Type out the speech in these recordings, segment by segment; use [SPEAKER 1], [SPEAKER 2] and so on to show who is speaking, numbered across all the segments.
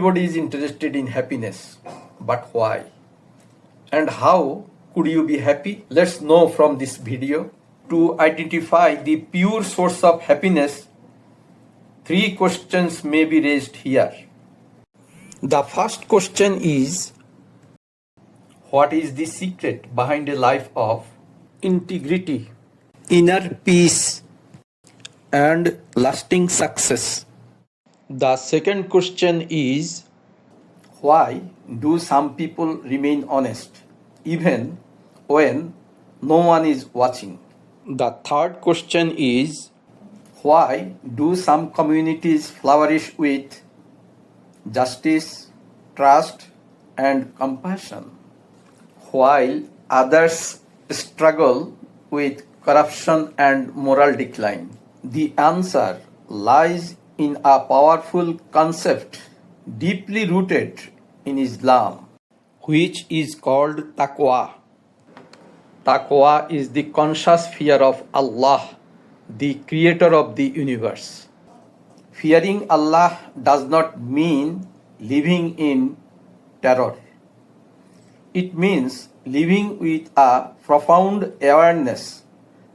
[SPEAKER 1] Everybody is interested in happiness, but why? And how could you be happy? Let's know from this video. To identify the pure source of happiness, 3 questions may be raised here. The first question is, what is the secret behind a life of integrity, inner peace, and lasting success? The second question is, why do some people remain honest even when no one is watching? The third question is, why do some communities flourish with justice, trust, and compassion, while others struggle with corruption and moral decline? The answer lies in a powerful concept deeply rooted in Islam, which is called taqwa. Taqwa is the conscious fear of Allah, the creator of the universe. Fearing Allah does not mean living in terror. It means living with a profound awareness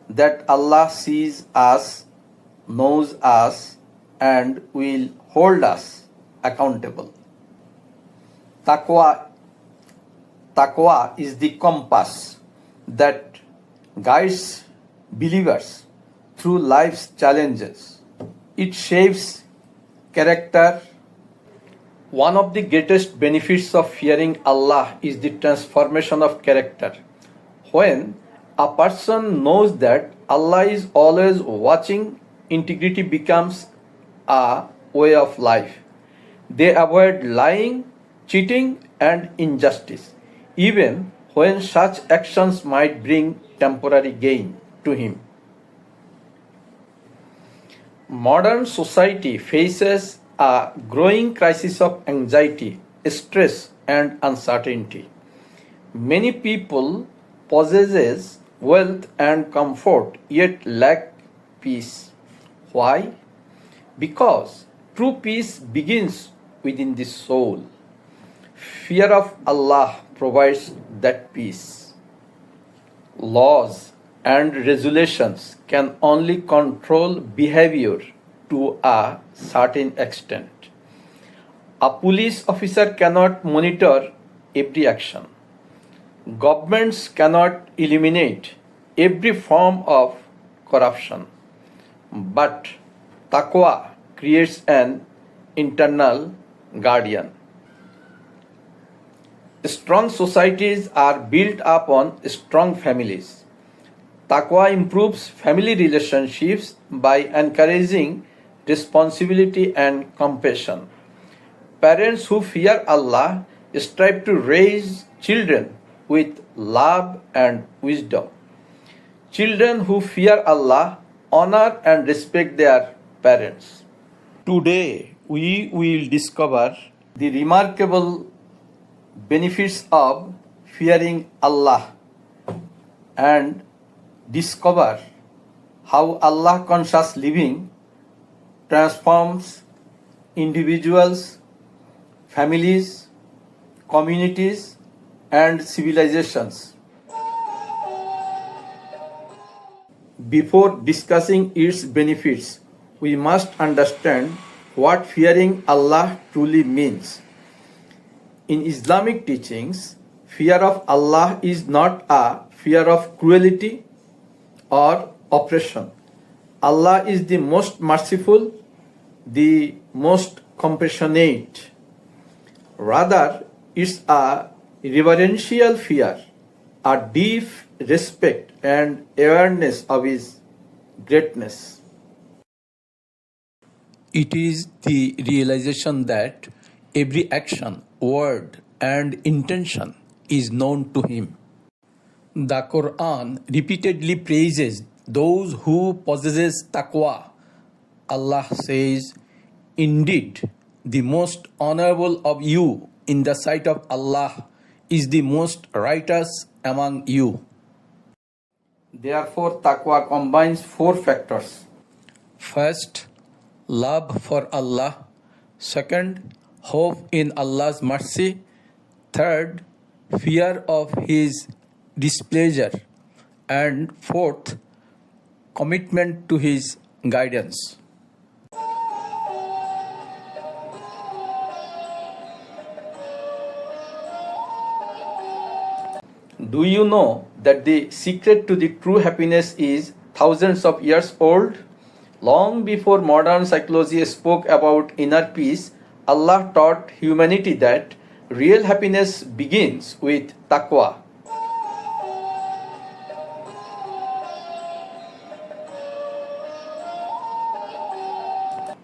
[SPEAKER 1] that Allah sees us, knows us, and will hold us accountable. Taqwa is the compass that guides believers through life's challenges. It shapes character. One of the greatest benefits of fearing Allah is the transformation of character. When a person knows that Allah is always watching, integrity becomes a way of life. They avoid lying, cheating, and injustice, even when such actions might bring temporary gain to him. Modern society faces a growing crisis of anxiety, stress, and uncertainty. Many people possess wealth and comfort yet lack peace. Why? Because true peace begins within the soul. Fear of Allah provides that peace. Laws and regulations can only control behavior to a certain extent. A police officer cannot monitor every action. Governments cannot eliminate every form of corruption. But taqwa creates an internal guardian. Strong societies are built upon strong families. Taqwa improves family relationships by encouraging responsibility and compassion. Parents who fear Allah strive to raise children with love and wisdom. Children who fear Allah honor and respect their parents. Today, we will discover the remarkable benefits of fearing Allah and discover how Allah conscious living transforms individuals, families, communities, and civilizations. Before discussing its benefits, we must understand what fearing Allah truly means. In Islamic teachings, fear of Allah is not a fear of cruelty or oppression. Allah is the most merciful, the most compassionate. Rather, it's a reverential fear, a deep respect and awareness of His greatness. It is the realization that every action, word, and intention is known to Him. The Quran repeatedly praises those who possess taqwa. Allah says, "Indeed, the most honorable of you in the sight of Allah is the most righteous among you." Therefore, taqwa combines 4 factors. First, love for Allah. Second,
[SPEAKER 2] hope in Allah's mercy. Third, fear of His displeasure. And fourth, commitment to His guidance.
[SPEAKER 1] Do you know that the secret to the true happiness is thousands of years old? Long before modern psychology spoke about inner peace, Allah taught humanity that real happiness begins with taqwa.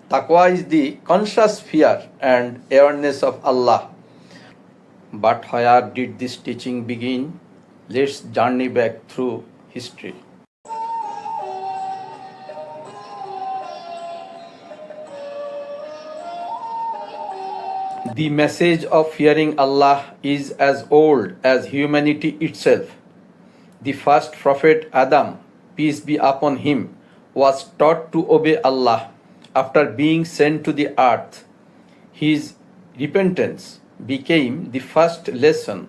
[SPEAKER 1] Taqwa is the conscious fear and awareness of Allah. But where did this teaching begin? Let's journey back through history. The message of fearing Allah is as old as humanity itself. The first prophet Adam, peace be upon him, was taught to obey Allah after being sent to the earth. His repentance became the first lesson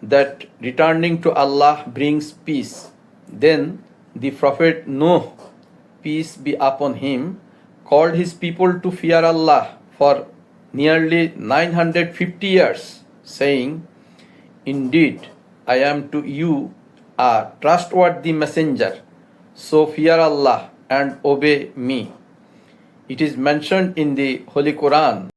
[SPEAKER 1] that returning to Allah brings peace. Then the prophet Noah, peace be upon him, called his people to fear Allah for nearly 950 years, saying, "Indeed, I am to you a trustworthy messenger, so fear Allah and obey me." It is mentioned in the Holy Quran.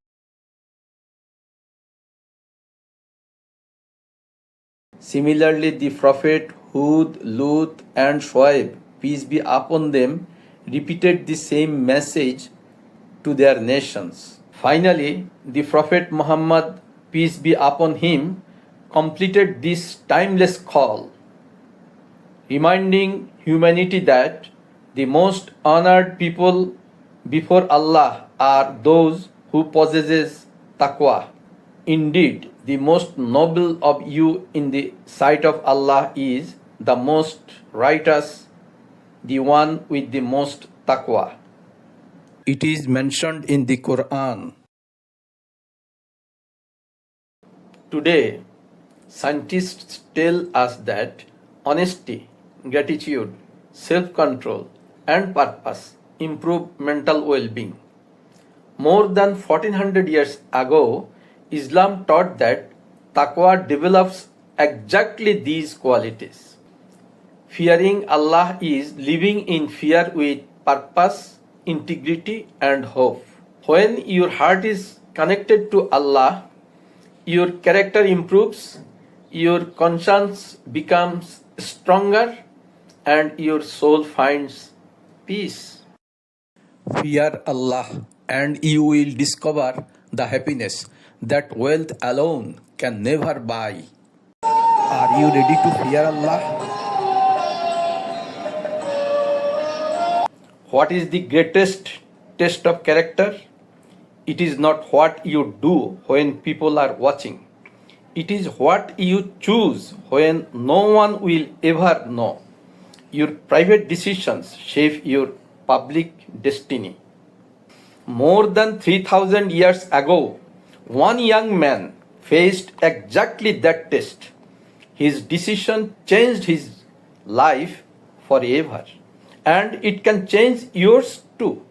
[SPEAKER 1] Similarly, the Prophet Hud, Lut, and Shoaib, peace be upon them, repeated the same message to their nations. Finally, the Prophet Muhammad, peace be upon him, completed this timeless call, reminding humanity that the most honored people before Allah are those who possesses taqwa. Indeed, the most noble of you in the sight of Allah is the most righteous, the one with the most taqwa.
[SPEAKER 2] It is mentioned in the Quran.
[SPEAKER 1] Today, scientists tell us that honesty, gratitude, self-control, and purpose improve mental well-being. More than 1400 years ago, Islam taught that taqwa develops exactly these qualities. Fearing Allah is living in fear with purpose, integrity, and hope. When your heart is connected to Allah, your character improves, your conscience becomes stronger, and your soul finds peace.
[SPEAKER 2] Fear Allah, and you will discover the happiness that wealth alone can never buy. Are you ready to fear Allah?
[SPEAKER 1] What is the greatest test of character? It is not what you do when people are watching. It is what you choose when no one will ever know. Your private decisions shape your public destiny. More than 3000 years ago, one young man faced exactly that test. His decision changed his life forever, and it can change yours too.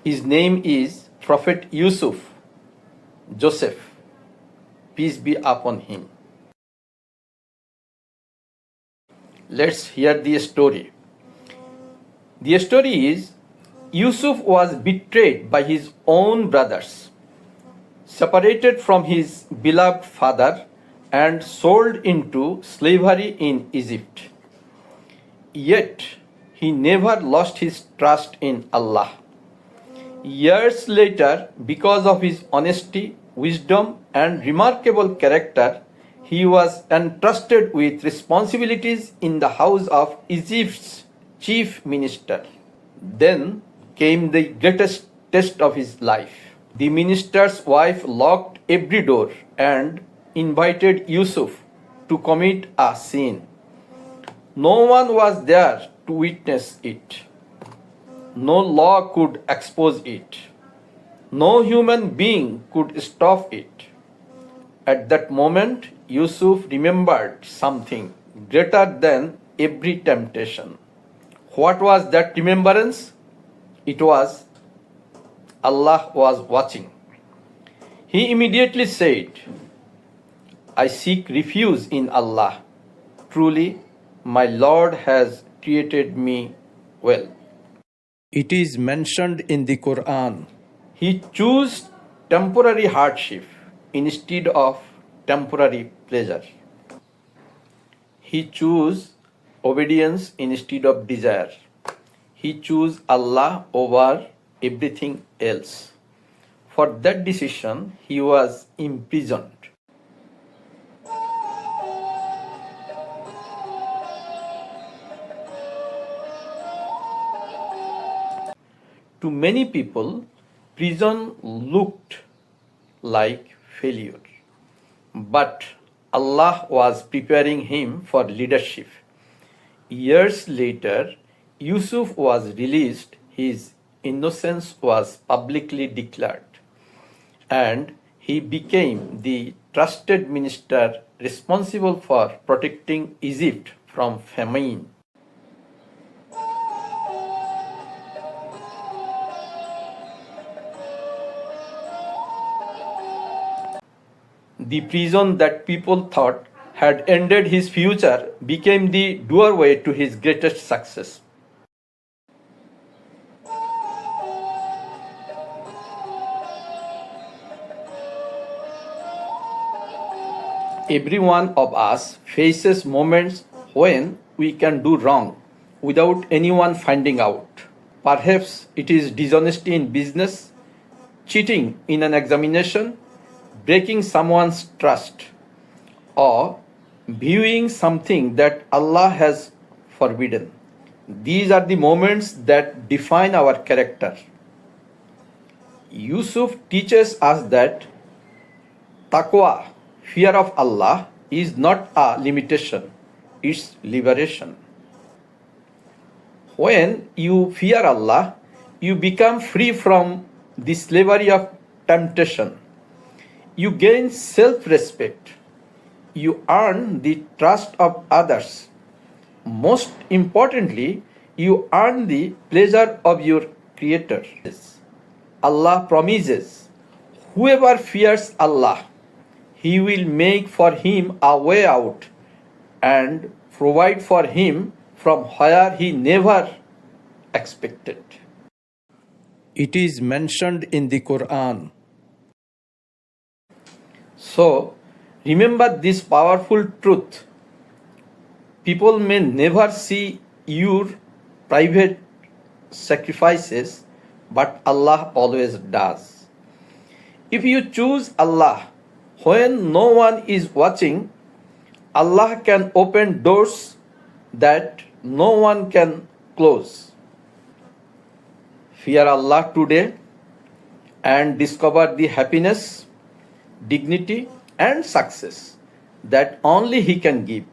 [SPEAKER 1] His name is Prophet Yusuf, Joseph, peace be upon him. Let's hear the story. The story is Yusuf was betrayed by his own brothers, separated from his beloved father, and sold into slavery in Egypt. Yet he never lost his trust in Allah. Years later, because of his honesty, wisdom, and remarkable character, he was entrusted with responsibilities in the house of Egypt's chief minister. Then came the greatest test of his life. The minister's wife locked every door and invited Yusuf to commit a sin. No one was there to witness it. No law could expose it. No human being could stop it. At that moment, Yusuf remembered something greater than every temptation. What was that remembrance? It was Allah was watching. He immediately said, I seek refuge in Allah. Truly, my Lord has treated me well.
[SPEAKER 2] It is mentioned in the Quran.
[SPEAKER 1] He chose temporary hardship instead of temporary pleasure. He chose obedience instead of desire. He chose Allah over everything else. For that decision, he was imprisoned. To many people, prison looked like failure. But Allah was preparing him for leadership. Years later, Yusuf was released, his innocence was publicly declared, and he became the trusted minister responsible for protecting Egypt from famine. The prison that people thought had ended his future became the doorway to his greatest success. Every one of us faces moments when we can do wrong without anyone finding out. Perhaps it is dishonesty in business, cheating in an examination, breaking someone's trust, or viewing something that Allah has forbidden. These are the moments that define our character. Yusuf teaches us that taqwa, fear of Allah, is not a limitation, it's liberation. When you fear Allah, you become free from the slavery of temptation. You gain self-respect. You earn the trust of others. Most importantly, you earn the pleasure of your Creator. Allah promises, whoever fears Allah, He will make for him a way out and provide for him from where he never expected.
[SPEAKER 2] It is mentioned in the Quran.
[SPEAKER 1] So, remember this powerful truth. People may never see your private sacrifices, but Allah always does. If you choose Allah when no one is watching, Allah can open doors that no one can close. Fear Allah today and discover the happiness, dignity, and success that only He can give.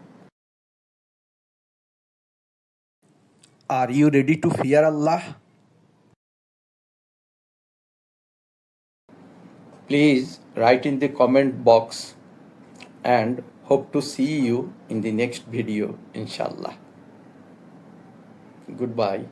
[SPEAKER 2] Are you ready to fear Allah?
[SPEAKER 1] Please write in the comment box and hope to see you in the next video, inshallah. Goodbye.